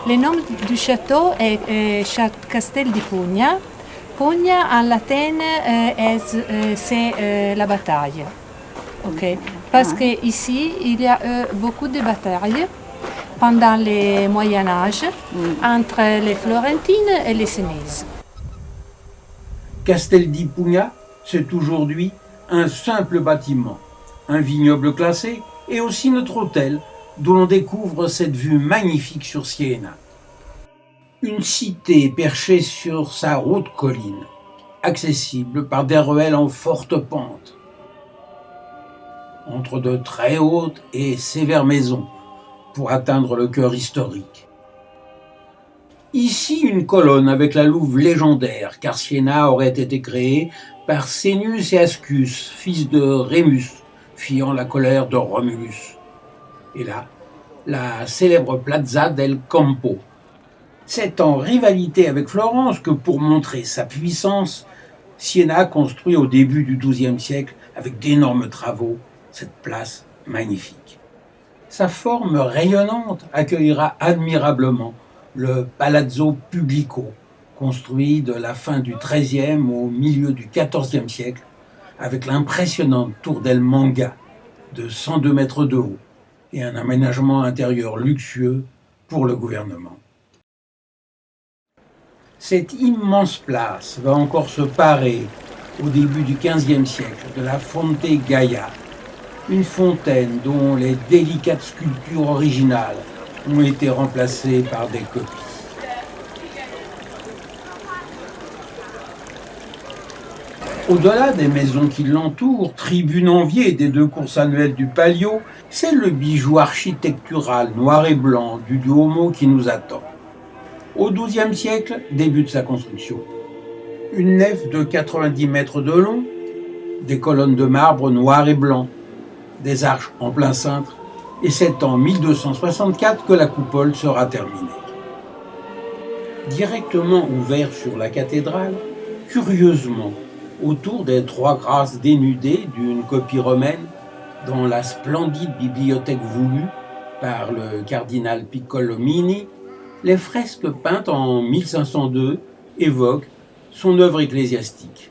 Le nom du château est Castel di Pugna. Pugna en latin c'est la bataille. Okay. Parce qu'ici, il y a eu beaucoup de batailles pendant le Moyen Âge entre les Florentines et les Sénésies. Castel di Pugna, c'est aujourd'hui un simple bâtiment, un vignoble classé et aussi notre hôtel d'où l'on découvre cette vue magnifique sur Siena. Une cité perchée sur sa haute colline, accessible par des ruelles en forte pente, entre de très hautes et sévères maisons pour atteindre le cœur historique. Ici, une colonne avec la louve légendaire, car Siena aurait été créée par Sénus et Ascus, fils de Rémus, fuyant la colère de Romulus. Et là, la célèbre Plaza del Campo. C'est en rivalité avec Florence que, pour montrer sa puissance, Siena construit au début du XIIe siècle, avec d'énormes travaux, cette place magnifique. Sa forme rayonnante accueillera admirablement le Palazzo Publico, construit de la fin du XIIIe au milieu du XIVe siècle, avec l'impressionnante tour del Manga de 102 mètres de haut et un aménagement intérieur luxueux pour le gouvernement. Cette immense place va encore se parer au début du XVe siècle de la Fonte Gaia, une fontaine dont les délicates sculptures originales ont été remplacées par des copies. Au-delà des maisons qui l'entourent, tribune enviée des 2 courses annuelles du Palio, c'est le bijou architectural noir et blanc du Duomo qui nous attend. Au XIIe siècle, débute sa construction. Une nef de 90 mètres de long, des colonnes de marbre noir et blanc, des arches en plein cintre, et c'est en 1264 que la coupole sera terminée. Directement ouvert sur la cathédrale, curieusement, autour des 3 grâces dénudées d'une copie romaine, dans la splendide bibliothèque voulue par le cardinal Piccolomini, les fresques peintes en 1502 évoquent son œuvre ecclésiastique.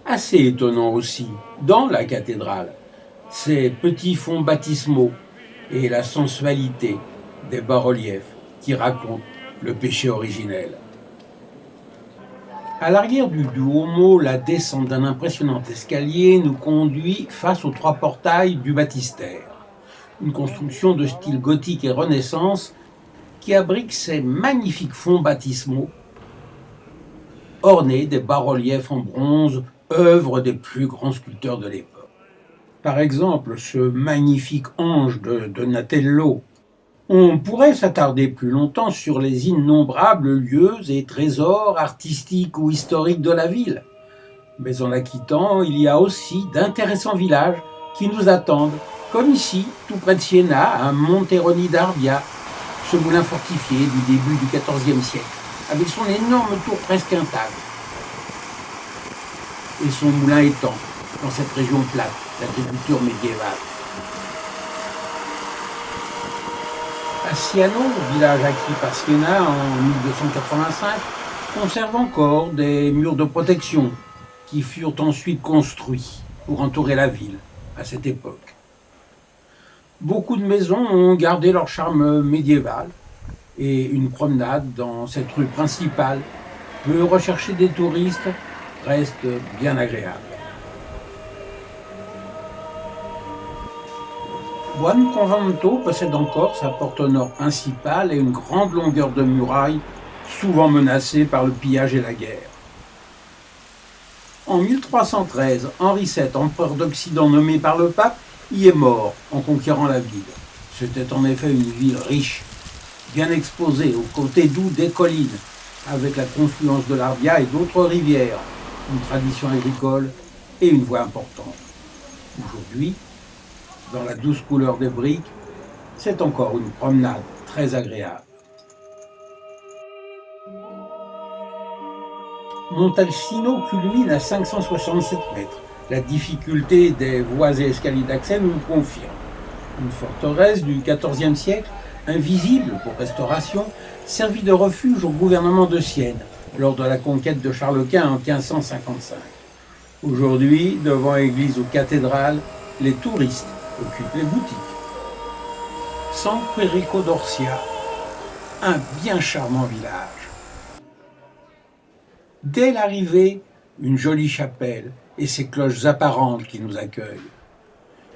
Assez étonnant aussi, dans la cathédrale, ces petits fonds baptismaux et la sensualité des bas-reliefs qui racontent le péché originel. À l'arrière du Duomo, la descente d'un impressionnant escalier nous conduit face aux 3 portails du baptistère, une construction de style gothique et renaissance qui abrite ces magnifiques fonds baptismaux ornés des bas-reliefs en bronze, œuvre des plus grands sculpteurs de l'époque. Par exemple, ce magnifique ange de Donatello. On pourrait s'attarder plus longtemps sur les innombrables lieux et trésors artistiques ou historiques de la ville. Mais en la quittant, il y a aussi d'intéressants villages qui nous attendent, comme ici, tout près de Siena, à Monteroni d'Arbia, ce moulin fortifié du début du XIVe siècle, avec son énorme tour presque intacte et son moulin étang dans cette région plate d'agriculture médiévale. À Siano, village acquis par Siena en 1285, conserve encore des murs de protection qui furent ensuite construits pour entourer la ville à cette époque. Beaucoup de maisons ont gardé leur charme médiéval et une promenade dans cette rue principale peu rechercher des touristes reste bien agréable. Buonconvento possède encore sa porte nord principale et une grande longueur de muraille, souvent menacée par le pillage et la guerre. En 1313, Henri VII, empereur d'Occident nommé par le pape, y est mort en conquérant la ville. C'était en effet une ville riche, bien exposée aux côtés doux des collines, avec la confluence de l'Arbia et d'autres rivières, une tradition agricole et une voie importante. Aujourd'hui, dans la douce couleur des briques, c'est encore une promenade très agréable. Montalcino culmine à 567 mètres. La difficulté des voies et escaliers d'accès nous le confirme. Une forteresse du XIVe siècle, invisible pour restauration, servit de refuge au gouvernement de Sienne lors de la conquête de Charles Quint en 1555. Aujourd'hui, devant église ou cathédrale, les touristes occupent les boutiques. San Quirico d'Orsia, un bien charmant village. Dès l'arrivée, une jolie chapelle et ses cloches apparentes qui nous accueillent.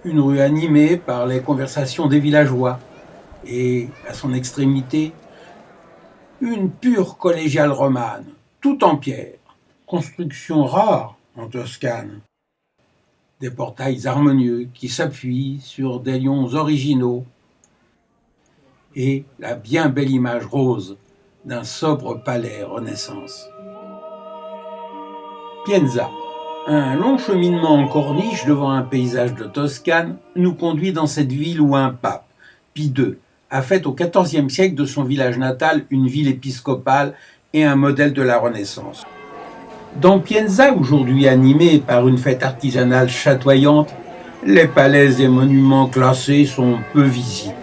Une rue animée par les conversations des villageois et, à son extrémité, une pure collégiale romane, tout en pierre, construction rare en Toscane. Des portails harmonieux qui s'appuient sur des lions originaux et la bien belle image rose d'un sobre palais Renaissance. Pienza, un long cheminement en corniche devant un paysage de Toscane, nous conduit dans cette ville où un pape, Pie II, a fait au XIVe siècle de son village natal une ville épiscopale et un modèle de la Renaissance. Dans Pienza, aujourd'hui animée par une fête artisanale chatoyante, les palais et monuments classés sont peu visibles.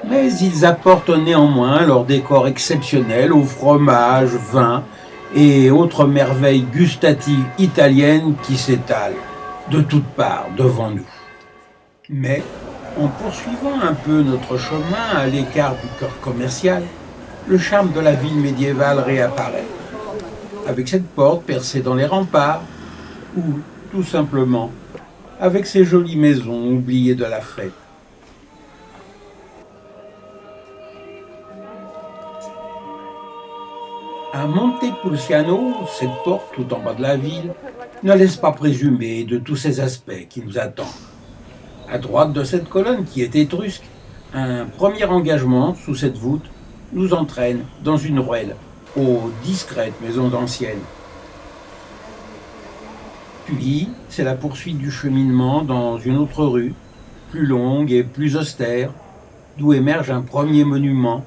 Mais ils apportent néanmoins leur décor exceptionnel aux fromages, vins et autres merveilles gustatives italiennes qui s'étalent de toutes parts devant nous. Mais, en poursuivant un peu notre chemin à l'écart du cœur commercial, le charme de la ville médiévale réapparaît, avec cette porte percée dans les remparts, ou, tout simplement, avec ces jolies maisons oubliées de la fête. À Montepulciano, cette porte tout en bas de la ville, ne laisse pas présumer de tous ces aspects qui nous attendent. À droite de cette colonne qui est étrusque, un premier engagement sous cette voûte nous entraîne dans une ruelle aux discrètes maisons anciennes. Puis, c'est la poursuite du cheminement dans une autre rue, plus longue et plus austère, d'où émerge un premier monument,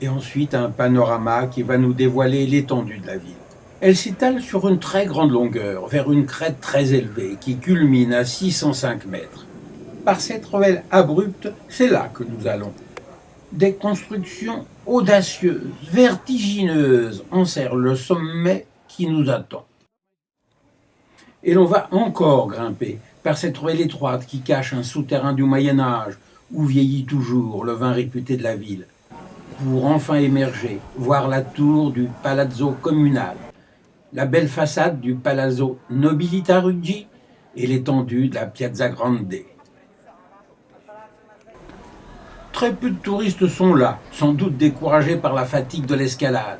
et ensuite un panorama qui va nous dévoiler l'étendue de la ville. Elle s'étale sur une très grande longueur, vers une crête très élevée, qui culmine à 605 mètres. Par cette ruelle abrupte, c'est là que nous allons. Des constructions audacieuses, vertigineuses, enserrent le sommet qui nous attend. Et l'on va encore grimper par cette ruelle étroite qui cache un souterrain du Moyen-Âge, où vieillit toujours le vin réputé de la ville, pour enfin émerger, voir la tour du Palazzo Comunale, la belle façade du Palazzo Nobilita Ruggi et l'étendue de la Piazza Grande. Très peu de touristes sont là, sans doute découragés par la fatigue de l'escalade,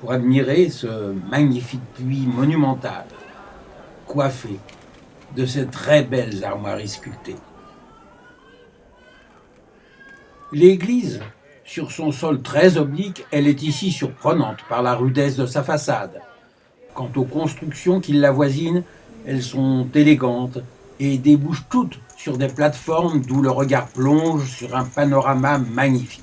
pour admirer ce magnifique puits monumental, coiffé de ces très belles armoiries sculptées. L'église, sur son sol très oblique, elle est ici surprenante par la rudesse de sa façade. Quant aux constructions qui l'avoisinent, elles sont élégantes et débouchent toutes sur des plateformes d'où le regard plonge sur un panorama magnifique.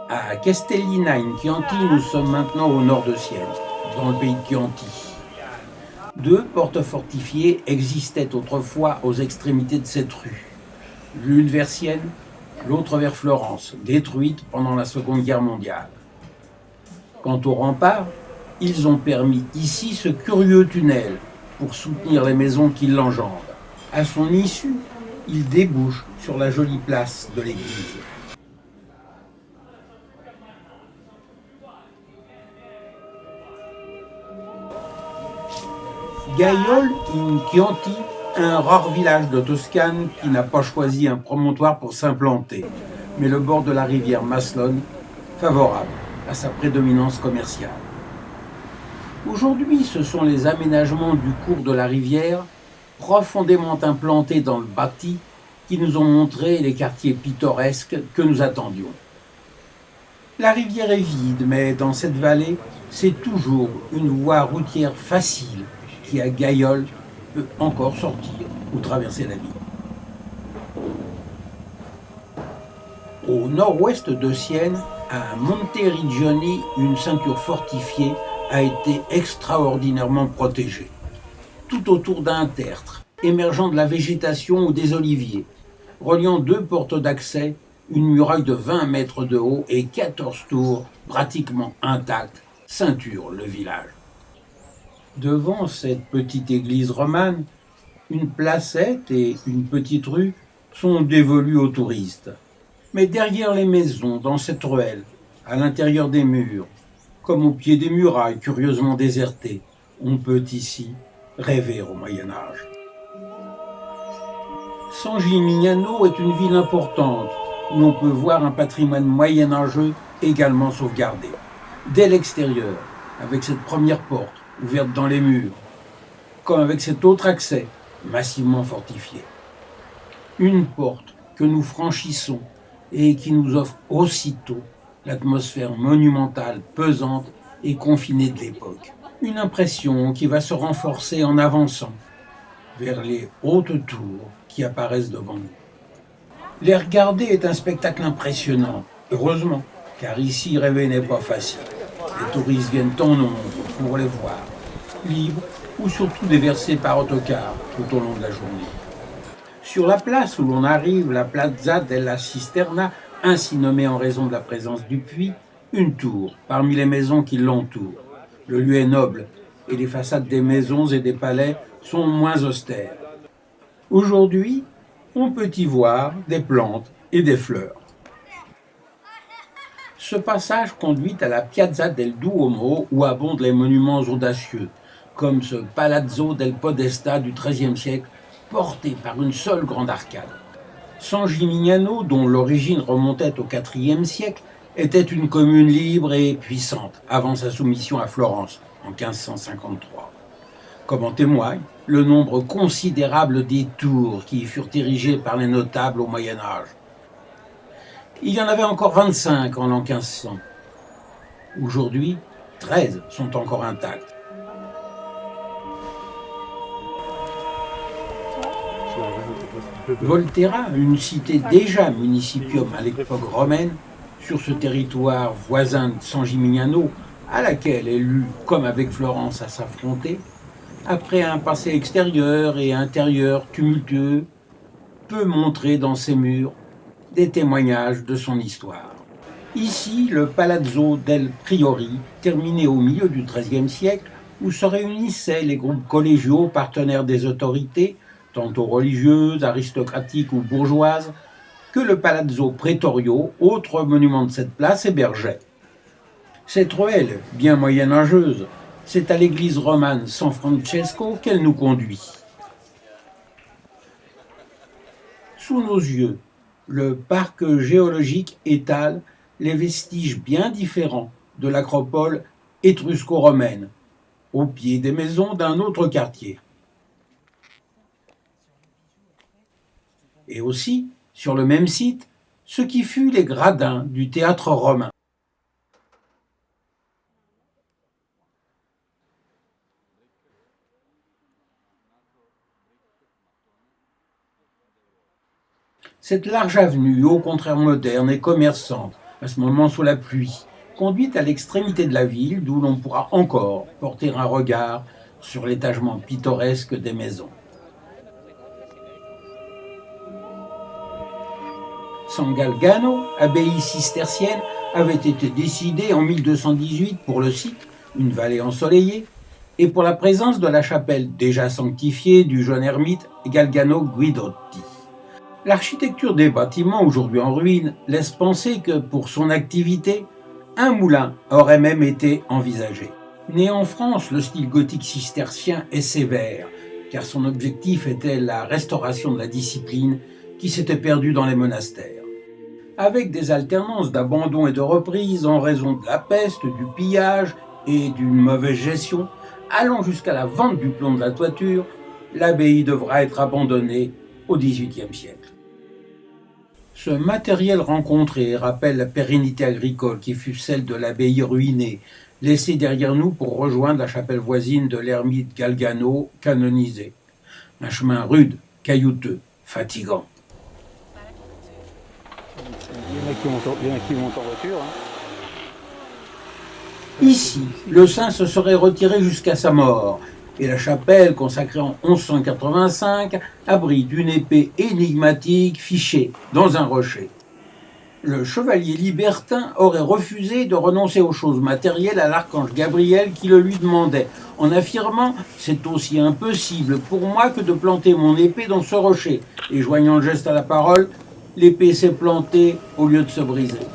À Castellina in Chianti, nous sommes maintenant au nord de Sienne, dans le pays de Chianti. Deux portes fortifiées existaient autrefois aux extrémités de cette rue. L'une vers Sienne, l'autre vers Florence, détruites pendant la Seconde Guerre mondiale. Quant aux remparts, ils ont permis ici ce curieux tunnel pour soutenir les maisons qui l'enjambent. À son issue, il débouche sur la jolie place de l'église. Gaiole in Chianti, un rare village de Toscane qui n'a pas choisi un promontoire pour s'implanter, mais le bord de la rivière Maslone, favorable à sa prédominance commerciale. Aujourd'hui, ce sont les aménagements du cours de la rivière, profondément implantés dans le bâti, qui nous ont montré les quartiers pittoresques que nous attendions. La rivière est vide, mais dans cette vallée, c'est toujours une voie routière facile qui, à Gaiole, peut encore sortir ou traverser la ville. Au nord-ouest de Sienne, à Monteriggioni, une ceinture fortifiée a été extraordinairement protégée. Tout autour d'un tertre, émergeant de la végétation ou des oliviers, reliant deux portes d'accès, une muraille de 20 mètres de haut et 14 tours pratiquement intactes ceinturent le village. Devant cette petite église romane, une placette et une petite rue sont dévolues aux touristes. Mais derrière les maisons, dans cette ruelle, à l'intérieur des murs, comme au pied des murailles curieusement désertées, on peut ici rêver au Moyen-Âge. San Gimignano est une ville importante où l'on peut voir un patrimoine moyenâgeux également sauvegardé. Dès l'extérieur, avec cette première porte ouverte dans les murs, comme avec cet autre accès massivement fortifié. Une porte que nous franchissons et qui nous offre aussitôt l'atmosphère monumentale, pesante et confinée de l'époque. Une impression qui va se renforcer en avançant vers les hautes tours qui apparaissent devant nous. Les regarder est un spectacle impressionnant, heureusement, car ici rêver n'est pas facile. Les touristes viennent en nombre pour les voir, libres ou surtout déversés par autocar tout au long de la journée. Sur la place où l'on arrive, la Plaza della Cisterna, ainsi nommée en raison de la présence du puits, une tour parmi les maisons qui l'entourent. Le lieu est noble et les façades des maisons et des palais sont moins austères. Aujourd'hui, on peut y voir des plantes et des fleurs. Ce passage conduit à la Piazza del Duomo où abondent les monuments audacieux, comme ce Palazzo del Podesta du XIIIe siècle, porté par une seule grande arcade. San Gimignano, dont l'origine remontait au IVe siècle, était une commune libre et puissante avant sa soumission à Florence en 1553. Comme en témoigne le nombre considérable des tours qui y furent érigées par les notables au Moyen Âge. Il y en avait encore 25 en l'an 1500. Aujourd'hui, 13 sont encore intactes. Volterra, une cité déjà municipium à l'époque romaine, sur ce territoire voisin de San Gimignano, à laquelle elle eut, comme avec Florence, à s'affronter, après un passé extérieur et intérieur tumultueux, peut montrer dans ses murs des témoignages de son histoire. Ici, le Palazzo del Priori, terminé au milieu du XIIIe siècle, où se réunissaient les groupes collégiaux partenaires des autorités, tantôt religieuses, aristocratiques ou bourgeoises, que le Palazzo Pretorio, autre monument de cette place, hébergeait. Cette ruelle, bien moyenâgeuse, c'est à l'église romane San Francesco qu'elle nous conduit. Sous nos yeux, le parc géologique étale les vestiges bien différents de l'acropole étrusco-romaine, au pied des maisons d'un autre quartier. Et aussi, sur le même site, ce qui fut les gradins du théâtre romain. Cette large avenue, au contraire moderne et commerçante, à ce moment sous la pluie, conduit à l'extrémité de la ville, d'où l'on pourra encore porter un regard sur l'étagement pittoresque des maisons. San Galgano, abbaye cistercienne, avait été décidé en 1218 pour le site, une vallée ensoleillée, et pour la présence de la chapelle déjà sanctifiée du jeune ermite Galgano Guidotti. L'architecture des bâtiments, aujourd'hui en ruine, laisse penser que, pour son activité, un moulin aurait même été envisagé. Né en France, le style gothique cistercien est sévère, car son objectif était la restauration de la discipline qui s'était perdue dans les monastères. Avec des alternances d'abandon et de reprise en raison de la peste, du pillage et d'une mauvaise gestion, allant jusqu'à la vente du plomb de la toiture, l'abbaye devra être abandonnée au XVIIIe siècle. Ce matériel rencontré rappelle la pérennité agricole qui fut celle de l'abbaye ruinée, laissée derrière nous pour rejoindre la chapelle voisine de l'ermite Galgano, canonisé. Un chemin rude, caillouteux, fatigant. Il y en a qui montent en voiture. Hein. Ici, le saint se serait retiré jusqu'à sa mort, et la chapelle, consacrée en 1185, abrite une épée énigmatique fichée dans un rocher. Le chevalier libertin aurait refusé de renoncer aux choses matérielles à l'archange Gabriel qui le lui demandait, en affirmant « C'est aussi impossible pour moi que de planter mon épée dans ce rocher ». Et joignant le geste à la parole, l'épée s'est plantée au lieu de se briser.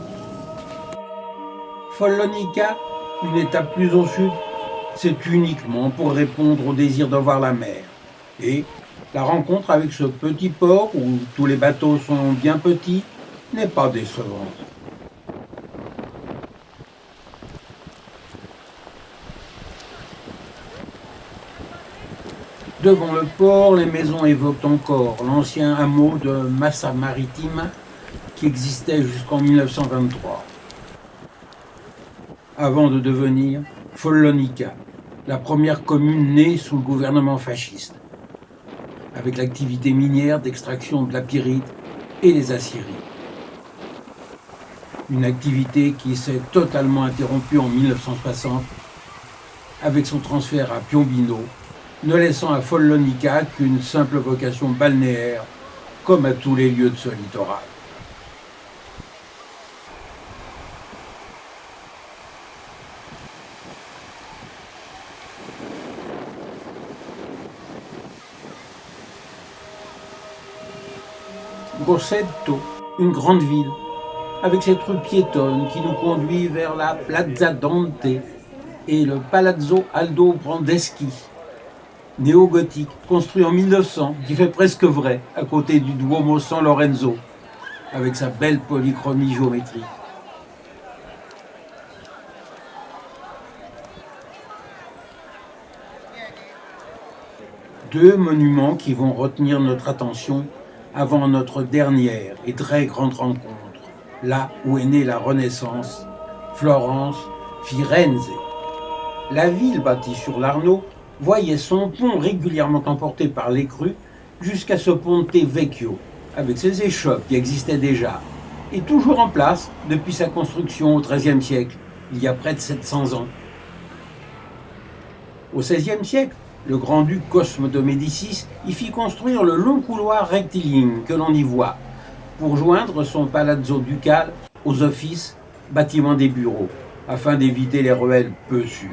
Follonica, une étape plus au sud, c'est uniquement pour répondre au désir de voir la mer. Et la rencontre avec ce petit port, où tous les bateaux sont bien petits, n'est pas décevante. Devant le port, les maisons évoquent encore l'ancien hameau de Massa Marittima qui existait jusqu'en 1923, avant de devenir Follonica, la première commune née sous le gouvernement fasciste, avec l'activité minière d'extraction de la pyrite et les aciéries. Une activité qui s'est totalement interrompue en 1960 avec son transfert à Piombino, ne laissant à Follonica qu'une simple vocation balnéaire, comme à tous les lieux de ce littoral. Grosseto, une grande ville, avec cette rue piétonne qui nous conduit vers la Piazza Dante et le Palazzo Aldo Brandeschi, néo-gothique, construit en 1900, qui fait presque vrai, à côté du Duomo San Lorenzo, avec sa belle polychromie géométrique. Deux monuments qui vont retenir notre attention avant notre dernière et très grande rencontre, là où est née la Renaissance, Florence, Firenze. La ville bâtie sur l'Arno voyait son pont régulièrement emporté par les crues jusqu'à ce Ponte Vecchio, avec ses échoppes qui existaient déjà, et toujours en place depuis sa construction au XIIIe siècle, il y a près de 700 ans. Au XVIe siècle, le grand-duc Cosme de Médicis y fit construire le long couloir rectiligne que l'on y voit, pour joindre son palazzo ducal aux offices, bâtiments des bureaux, afin d'éviter les ruelles peu sûres.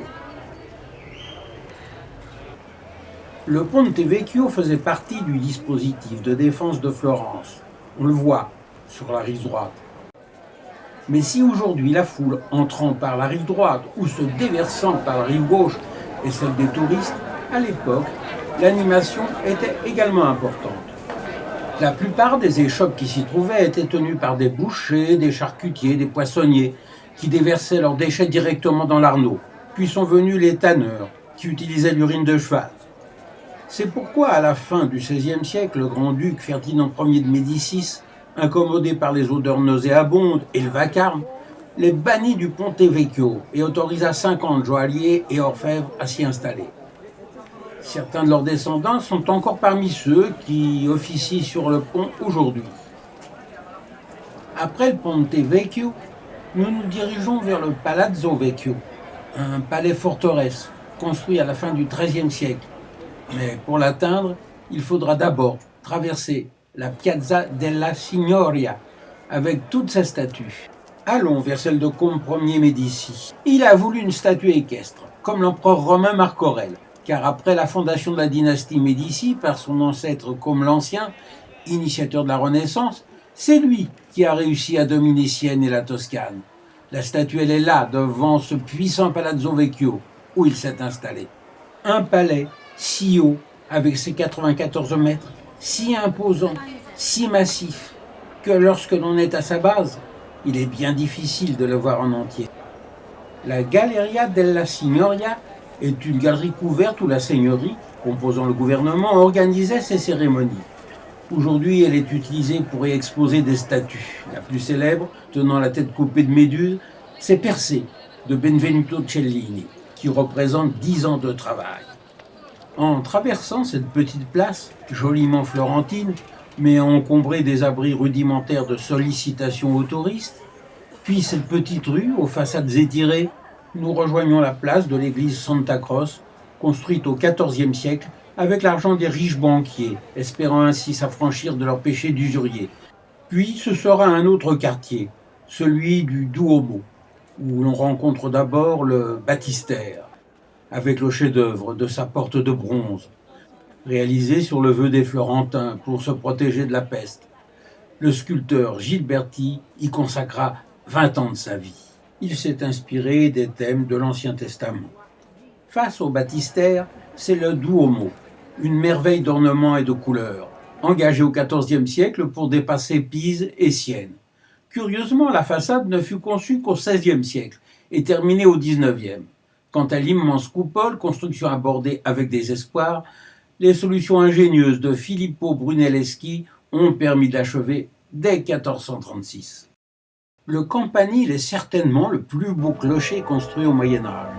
Le Ponte Vecchio faisait partie du dispositif de défense de Florence. On le voit sur la rive droite. Mais si aujourd'hui la foule entrant par la rive droite ou se déversant par la rive gauche est celle des touristes, à l'époque, l'animation était également importante. La plupart des échoppes qui s'y trouvaient étaient tenues par des bouchers, des charcutiers, des poissonniers, qui déversaient leurs déchets directement dans l'Arno. Puis sont venus les tanneurs, qui utilisaient l'urine de cheval. C'est pourquoi, à la fin du XVIe siècle, le grand-duc Ferdinand Ier de Médicis, incommodé par les odeurs nauséabondes et le vacarme, les bannit du Ponte Vecchio et autorisa 50 joailliers et orfèvres à s'y installer. Certains de leurs descendants sont encore parmi ceux qui officient sur le pont aujourd'hui. Après le Ponte Vecchio, nous nous dirigeons vers le Palazzo Vecchio, un palais forteresse construit à la fin du XIIIe siècle. Mais pour l'atteindre, il faudra d'abord traverser la Piazza della Signoria avec toutes ses statues. Allons vers celle de Comte Ier Médicis. Il a voulu une statue équestre, comme l'empereur romain Marc Aurèle, car après la fondation de la dynastie Médicis par son ancêtre Côme l'Ancien, initiateur de la Renaissance, c'est lui qui a réussi à dominer Sienne et la Toscane. La statue, elle est là, devant ce puissant Palazzo Vecchio, où il s'est installé. Un palais si haut, avec ses 94 mètres, si imposant, si massif, que lorsque l'on est à sa base, il est bien difficile de le voir en entier. La Galleria della Signoria est une galerie couverte où la seigneurie, composant le gouvernement, organisait ses cérémonies. Aujourd'hui, elle est utilisée pour y exposer des statues. La plus célèbre, tenant la tête coupée de Méduse, c'est Persée, de Benvenuto Cellini, qui représente 10 ans de travail. En traversant cette petite place, joliment florentine, mais encombrée des abris rudimentaires de sollicitation aux touristes. Puis cette petite rue aux façades étirées, nous rejoignons la place de l'église Santa Croce, construite au XIVe siècle avec l'argent des riches banquiers, espérant ainsi s'affranchir de leurs péchés d'usurier. Puis ce sera un autre quartier, celui du Duomo, où l'on rencontre d'abord le baptistère, avec le chef-d'œuvre de sa porte de bronze, réalisé sur le vœu des Florentins pour se protéger de la peste. Le sculpteur Gilberti y consacra 20 ans de sa vie. Il s'est inspiré des thèmes de l'Ancien Testament. Face au baptistère, c'est le Duomo, une merveille d'ornement et de couleurs, engagé au XIVe siècle pour dépasser Pise et Sienne. Curieusement, la façade ne fut conçue qu'au XVIe siècle et terminée au XIXe. Quant à l'immense coupole, construction abordée avec désespoir, les solutions ingénieuses de Filippo Brunelleschi ont permis de l'achever dès 1436. Le campanile est certainement le plus beau clocher construit au Moyen-Âge.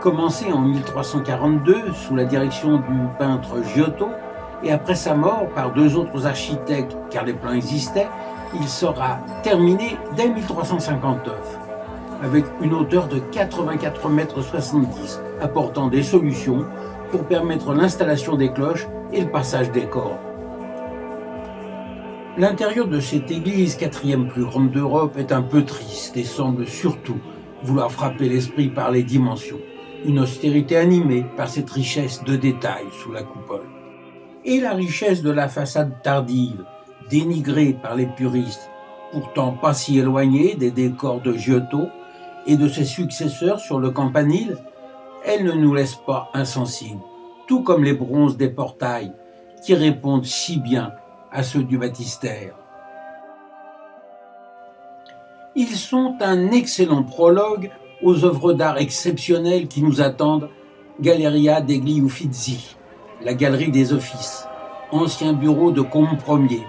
Commencé en 1342 sous la direction du peintre Giotto et après sa mort par 2 autres architectes car les plans existaient, il sera terminé dès 1359 avec une hauteur de 84,70 mètres, apportant des solutions pour permettre l'installation des cloches et le passage des corps. L'intérieur de cette église, 4e plus grande d'Europe, est un peu triste et semble surtout vouloir frapper l'esprit par les dimensions. Une austérité animée par cette richesse de détails sous la coupole. Et la richesse de la façade tardive, dénigrée par les puristes, pourtant pas si éloignée des décors de Giotto et de ses successeurs sur le campanile, elle ne nous laisse pas insensibles, tout comme les bronzes des portails qui répondent si bien à ceux du baptistère. Ils sont un excellent prologue aux œuvres d'art exceptionnelles qui nous attendent, Galleria degli Uffizi, la galerie des offices, ancien bureau de Combe Ier,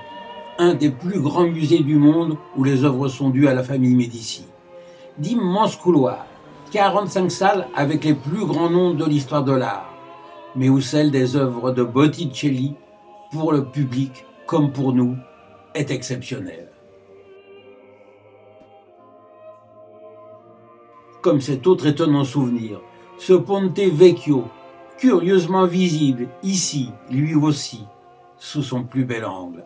un des plus grands musées du monde où les œuvres sont dues à la famille Médicis. D'immenses couloirs, 45 salles avec les plus grands noms de l'histoire de l'art, mais où celle des œuvres de Botticelli, pour le public comme pour nous, est exceptionnelle. Comme cet autre étonnant souvenir, ce Ponte Vecchio, curieusement visible ici, lui aussi, sous son plus bel angle.